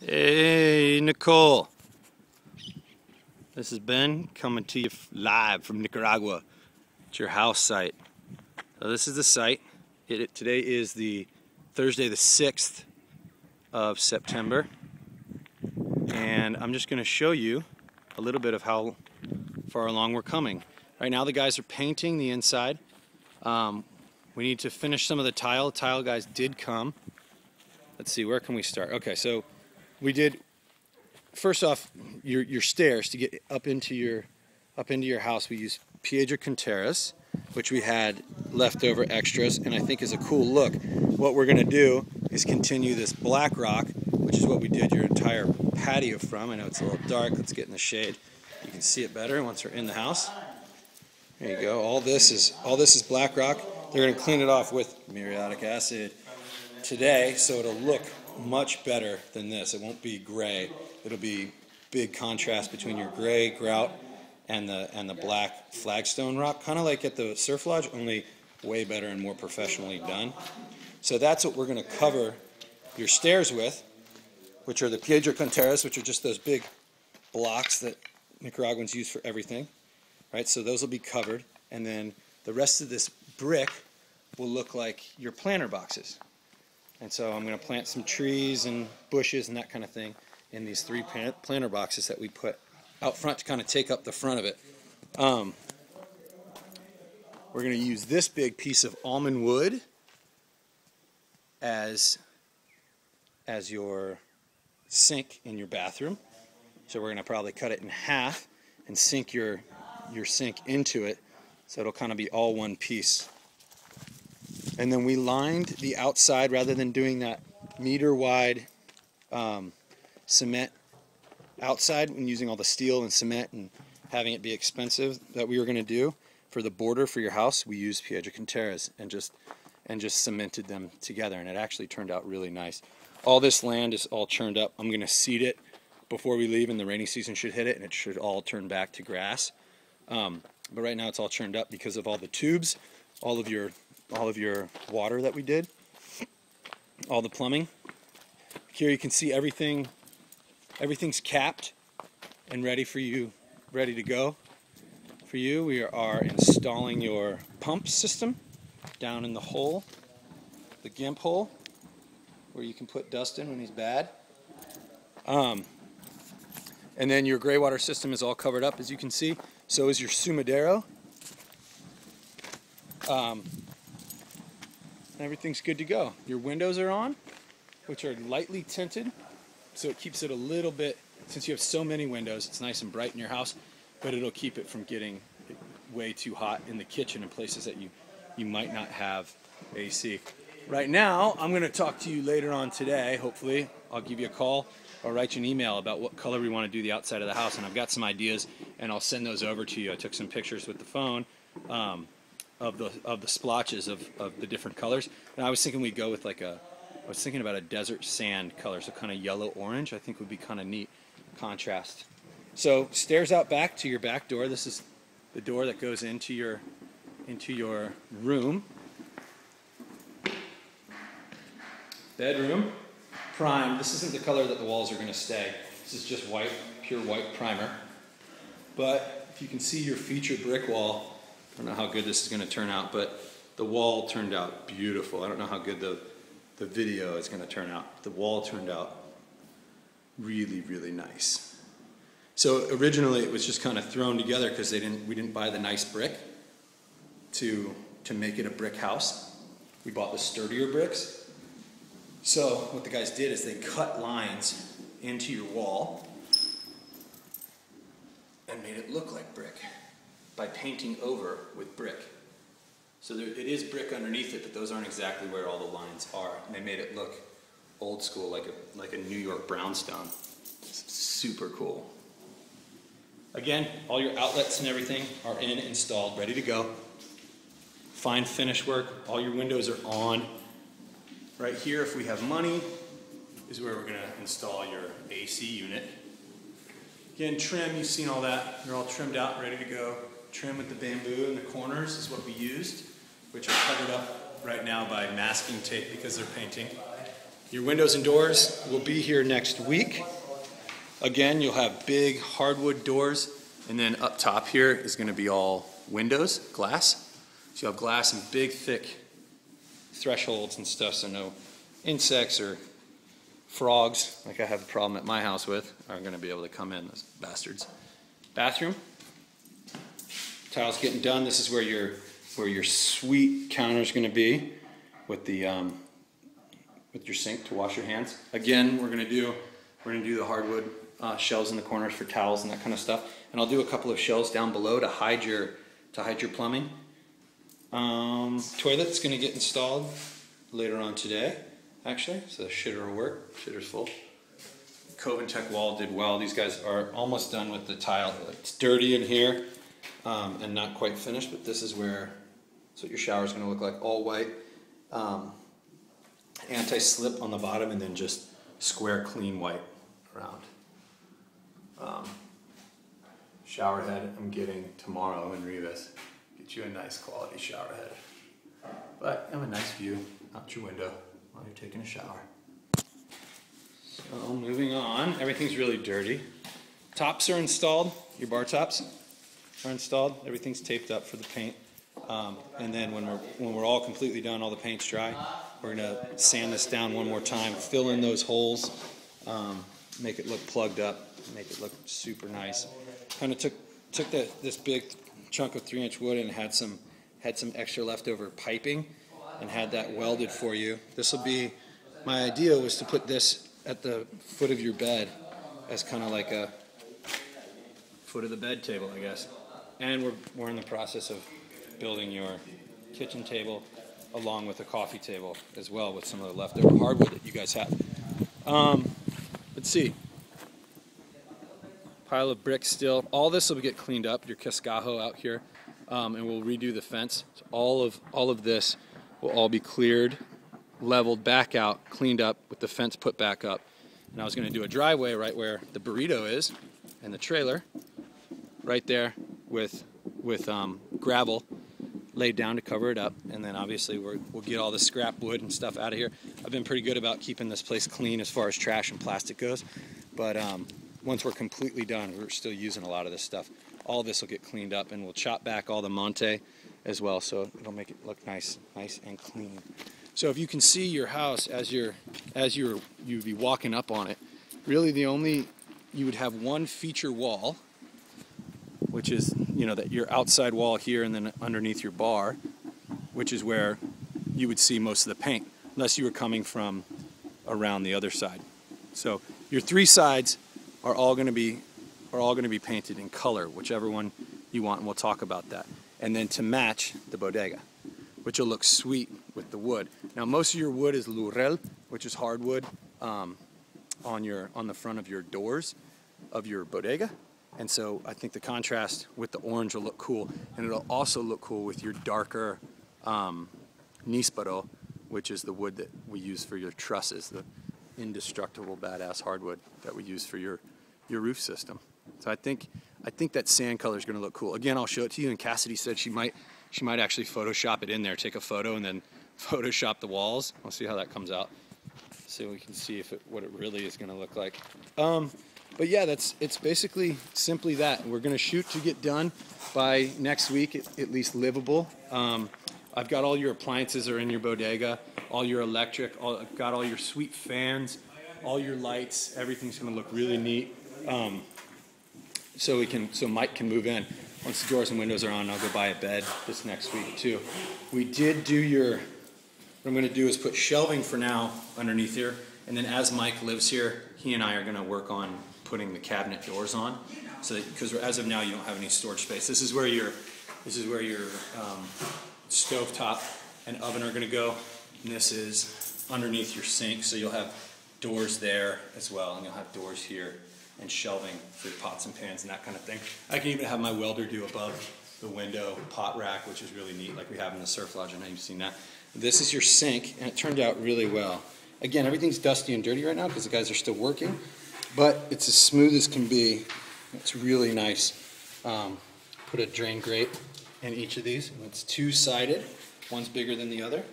Hey, Nicole. This is Ben coming to you live from Nicaragua. It's your house site. So this is the site. Today is the Thursday the 6th of September. And I'm just going to show you a little bit of how far along we're coming. Right now the guys are painting the inside. We need to finish some of the tile. The tile guys did come. Let's see, where can we start? Okay, so we did, first off, your stairs to get up into your house. We used Piedra Canteras, which we had leftover extras, and I think is a cool look. What we're going to do is continue this black rock, which is what we did your entire patio from. I know it's a little dark. Let's get in the shade. You can see it better once we're in the house. There you go. All this is black rock. They're going to clean it off with muriatic acid today, so it'll look much better than this. It won't be gray. It'll be big contrast between your gray grout and the black flagstone rock, kind of like at the Surf Lodge, only way better and more professionally done. So that's what we're going to cover your stairs with, which are the Piedra Canteras, which are just those big blocks that Nicaraguans use for everything. Right? So those will be covered, and then the rest of this brick will look like your planter boxes. And so I'm going to plant some trees and bushes and that kind of thing in these 3 planter boxes that we put out front to kind of take up the front of it. We're going to use this big piece of almond wood as your sink in your bathroom. So we're going to probably cut it in half and sink your sink into it, so it'll kind of be all one piece. And then we lined the outside, rather than doing that meter wide cement outside and using all the steel and cement and having it be expensive that we were going to do for the border for your house. We used Piedra Canteras and just cemented them together, and it actually turned out really nice. All this land is all churned up. I'm going to seed it before we leave, and the rainy season should hit it, and it should all turn back to grass. But right now it's all churned up because of all the tubes, all of your water that we did, all the plumbing. Here you can see everything's capped and ready to go for you. We are installing your pump system down in the hole, the GIMP hole, where you can put Dustin when he's bad. And then your gray water system is all covered up, as you can see. So is your sumidero. Everything's good to go. Your windows are on, which are lightly tinted, so it keeps it a little bit, since you have so many windows, it's nice and bright in your house, but it'll keep it from getting way too hot in the kitchen and places that you might not have AC. Right now, I'm going to talk to you later on today. Hopefully, I'll give you a call or write you an email about what color we want to do the outside of the house, and I've got some ideas, and I'll send those over to you. I took some pictures with the phone of the splotches of the different colors, and I was thinking we'd go with I was thinking about a desert sand color, so kind of yellow orange. I think would be kind of neat contrast. So stairs out back to your back door. This is the door that goes into your room. Bedroom, prime. This isn't the color that the walls are going to stay. This is just white, pure white primer. But if you can see your featured brick wall, I don't know how good this is going to turn out, but the wall turned out beautiful. I don't know how good the video is going to turn out. The wall turned out really, really nice. So originally it was just kind of thrown together because we didn't buy the nice brick to make it a brick house. We bought the sturdier bricks. So what the guys did is they cut lines into your wall and made it look like brick by painting over with brick. So it is brick underneath it, but those aren't exactly where all the lines are. And they made it look old school, like a New York brownstone. It's super cool. Again, all your outlets and everything are installed, ready to go. Fine finish work. All your windows are on. Right here, if we have money, is where we're going to install your AC unit. Again, trim, you've seen all that. They're all trimmed out, ready to go. Trim with the bamboo in the corners is what we used, which are covered up right now by masking tape because they're painting. Your windows and doors will be here next week. Again, you'll have big hardwood doors, and then up top here is going to be all windows, glass. So you'll have glass and big, thick thresholds and stuff, so no insects or frogs, like I have a problem at my house with, are going to be able to come in, those bastards. Bathroom. Tiles getting done. This is where your sweet counter is going to be with the with your sink to wash your hands. Again, we're going to do the hardwood shelves in the corners for towels and that kind of stuff. And I'll do a couple of shelves down below to hide your plumbing. Toilet's going to get installed later on today, actually. So the shitter will work. Shitter's full. Coventech wall did well. These guys are almost done with the tile. It's dirty in here and not quite finished, but this is what your shower is going to look like. All white, anti-slip on the bottom, and then just square clean white around. Shower head I'm getting tomorrow in Rivas. Get you a nice quality shower head. But I have a nice view out your window while you're taking a shower. So moving on, everything's really dirty. Tops are installed, your bar tops are installed. Everything's taped up for the paint. And then when we're all completely done, all the paint's dry, we're gonna sand this down one more time, fill in those holes, make it look plugged up, make it look super nice. Kind of took this big chunk of 3-inch wood and had some extra leftover piping and had that welded for you. This will be, my idea was to put this at the foot of your bed as kind of like a foot of the bed table, I guess. And we're in the process of building your kitchen table along with a coffee table as well with some of the leftover hardwood that you guys have. Let's see. Pile of bricks still. All this will get cleaned up, your cascajo out here, and we'll redo the fence. So all of this will all be cleared, leveled back out, cleaned up with the fence put back up. And I was going to do a driveway right where the burrito is and the trailer, right there with gravel laid down to cover it up. And then obviously we'll get all the scrap wood and stuff out of here. I've been pretty good about keeping this place clean as far as trash and plastic goes, but once we're completely done, we're still using a lot of this stuff. All of this will get cleaned up, and we'll chop back all the monte as well, so it'll make it look nice and clean. So if you can see your house as you'd be walking up on it, really you would have one feature wall, which is that your outside wall here, and then underneath your bar, which is where you would see most of the paint, unless you were coming from around the other side. So your 3 sides are all going to be painted in color, whichever one you want, and we'll talk about that. And then to match the bodega, which will look sweet with the wood. Now most of your wood is Lurel, which is hardwood on the front of your doors of your bodega. And so I think the contrast with the orange will look cool, and it'll also look cool with your darker Nispero, which is the wood that we use for your trusses, the indestructible badass hardwood that we use for your roof system. So I think that sand color is going to look cool. Again, I'll show it to you, and Cassidy said she might actually Photoshop it in there, take a photo and then Photoshop the walls. We'll see how that comes out, so we can see what it really is going to look like. But yeah, it's basically simply that. We're going to shoot to get done by next week, at least livable. I've got all your appliances are in your bodega, all your electric, I've got all your sweet fans, all your lights. Everything's going to look really neat. So Mike can move in. Once the doors and windows are on, I'll go buy a bed this next week too. We did do what I'm going to do is put shelving for now underneath here, and then as Mike lives here, he and I are going to work on putting the cabinet doors on. So because as of now you don't have any storage space. This is where your stovetop and oven are going to go, and this is underneath your sink, so you'll have doors there as well, and you'll have doors here and shelving for pots and pans and that kind of thing. I can even have my welder do above the window pot rack, which is really neat, like we have in the Surf Lodge. I know you've seen that. This is your sink, and it turned out really well. Again, everything's dusty and dirty right now because the guys are still working, but it's as smooth as can be. It's really nice. Put a drain grate in each of these, and it's 2-sided. One's bigger than the other.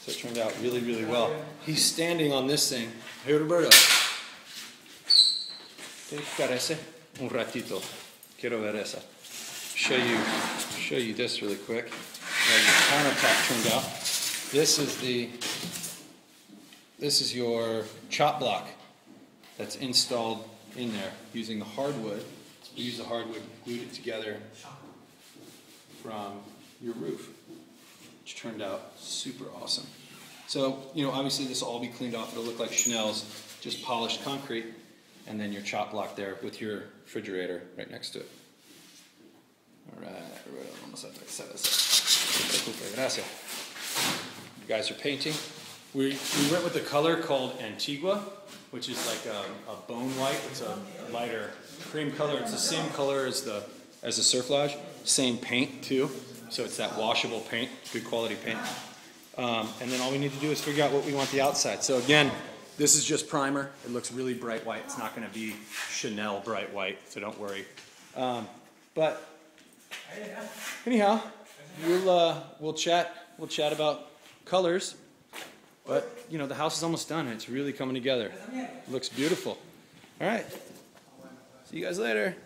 So it turned out really, really well. He's standing on this thing. Hey, Roberto. ¿Qué parece? Un ratito. Quiero ver esa. Show you this really quick. How your countertop turned out. This is your chop block that's installed in there using the hardwood. We use the hardwood, glued it together from your roof, which turned out super awesome. So, obviously this will all be cleaned off. It'll look like Chanel's, just polished concrete, and then your chop block there with your refrigerator right next to it. All right, vamos a hacer eso. Gracias. You guys are painting. We went with a color called Antigua, which is like a bone white. It's a lighter cream color. It's the same color as the Surflage. Same paint too. So it's that washable paint, good quality paint. And then all we need to do is figure out what we want the outside. So again, this is just primer. It looks really bright white. It's not going to be Chanel bright white, so don't worry. But anyhow, we'll chat about colors. But the house is almost done. It's really coming together. It looks beautiful. All right. See you guys later.